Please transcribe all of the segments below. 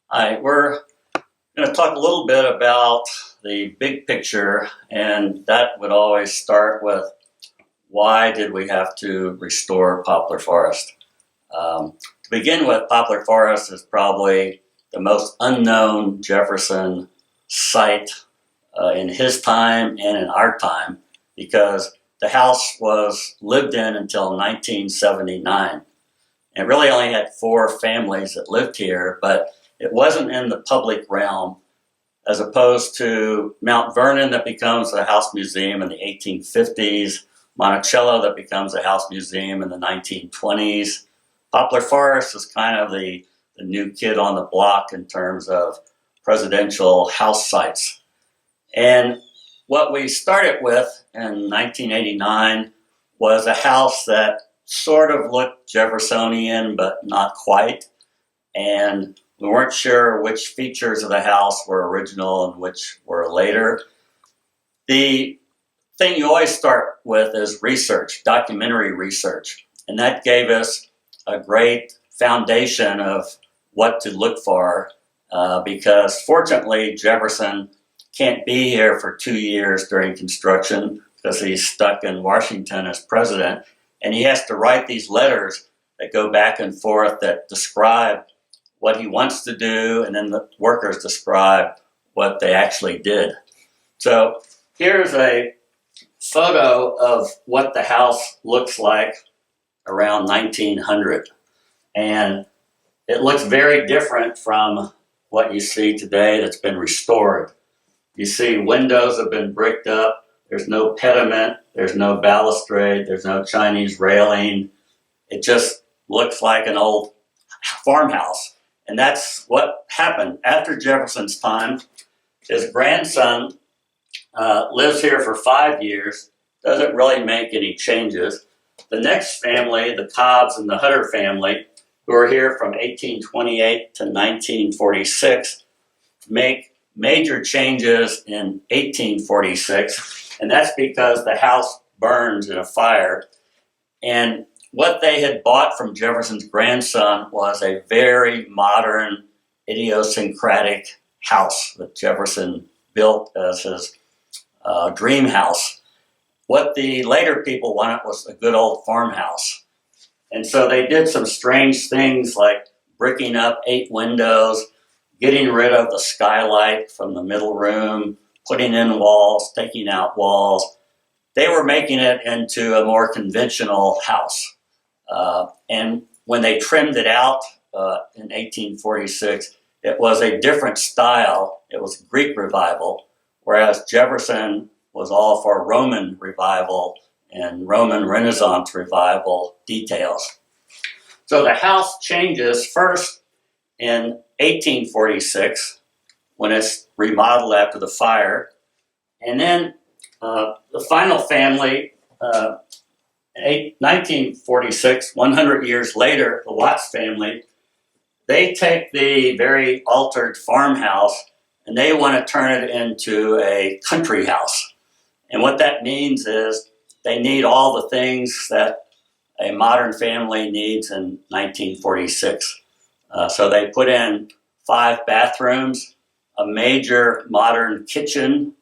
Hi, we're going to talk a little bit about the big picture, and that would always start with why did we have to restore Poplar Forest? To begin with, Poplar Forest is probably the most unknown Jefferson site in his time and in our time because the house was lived in until 1979. It really only had 4 families that lived here, but it wasn't in the public realm, as opposed to Mount Vernon that becomes a house museum in the 1850s, Monticello that becomes a house museum in the 1920s. Poplar Forest is kind of the new kid on the block in terms of presidential house sites. And what we started with in 1989 was a house that sort of looked Jeffersonian, but not quite. And we weren't sure which features of the house were original and which were later. The thing you always start with is research, documentary research. And that gave us a great foundation of what to look for because fortunately Jefferson can't be here for 2 years during construction because he's stuck in Washington as president. And he has to write these letters that go back and forth that describe what he wants to do, and then the workers describe what they actually did. So here's a photo of what the house looks like around 1900. And it looks very different from what you see today that's been restored. You see windows have been bricked up. There's no pediment, there's no balustrade, there's no Chinese railing. It just looks like an old farmhouse. And that's what happened after Jefferson's time. His grandson lives here for 5 years, doesn't really make any changes. The next family, the Cobbs and the Hutter family, who are here from 1828 to 1946, make major changes in 1846. And that's because the house burns in a fire. And what they had bought from Jefferson's grandson was a very modern, idiosyncratic house that Jefferson built as his dream house. What the later people wanted was a good old farmhouse. And so they did some strange things like bricking up 8 windows, getting rid of the skylight from the middle room, putting in walls, taking out walls. They were making it into a more conventional house. And when they trimmed it out in 1846, it was a different style. It was Greek revival, whereas Jefferson was all for Roman revival and Roman Renaissance revival details. So the house changes first in 1846 when it's remodeled after the fire. And then the final family, in 1946, 100 years later, the Watts family, they take the very altered farmhouse and they want to turn it into a country house. And what that means is they need all the things that a modern family needs in 1946. So they put in 5 bathrooms, a major modern kitchen.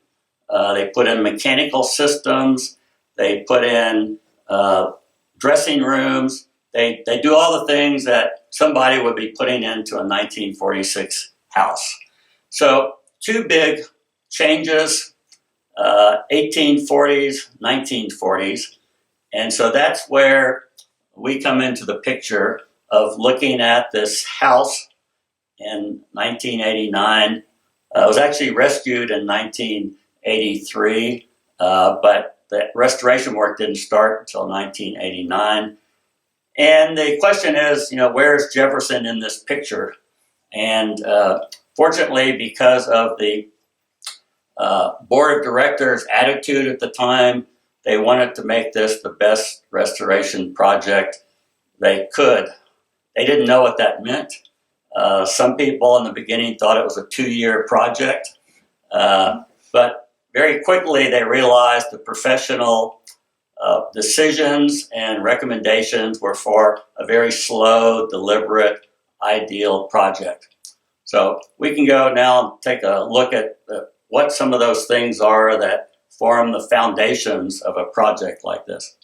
They put in mechanical systems. They put in dressing rooms. They do all the things that somebody would be putting into a 1946 house. So 2 big changes, 1840s, 1940s. And so that's where we come into the picture of looking at this house in 1989. It was actually rescued in 1983, but the restoration work didn't start until 1989. And the question is, where's Jefferson in this picture? And fortunately, because of the board of directors' attitude at the time, they wanted to make this the best restoration project they could. They didn't know what that meant. Some people in the beginning thought it was a 2-year project, but very quickly they realized the professional decisions and recommendations were for a very slow, deliberate, ideal project. So we can go now and take a look at what some of those things are that form the foundations of a project like this.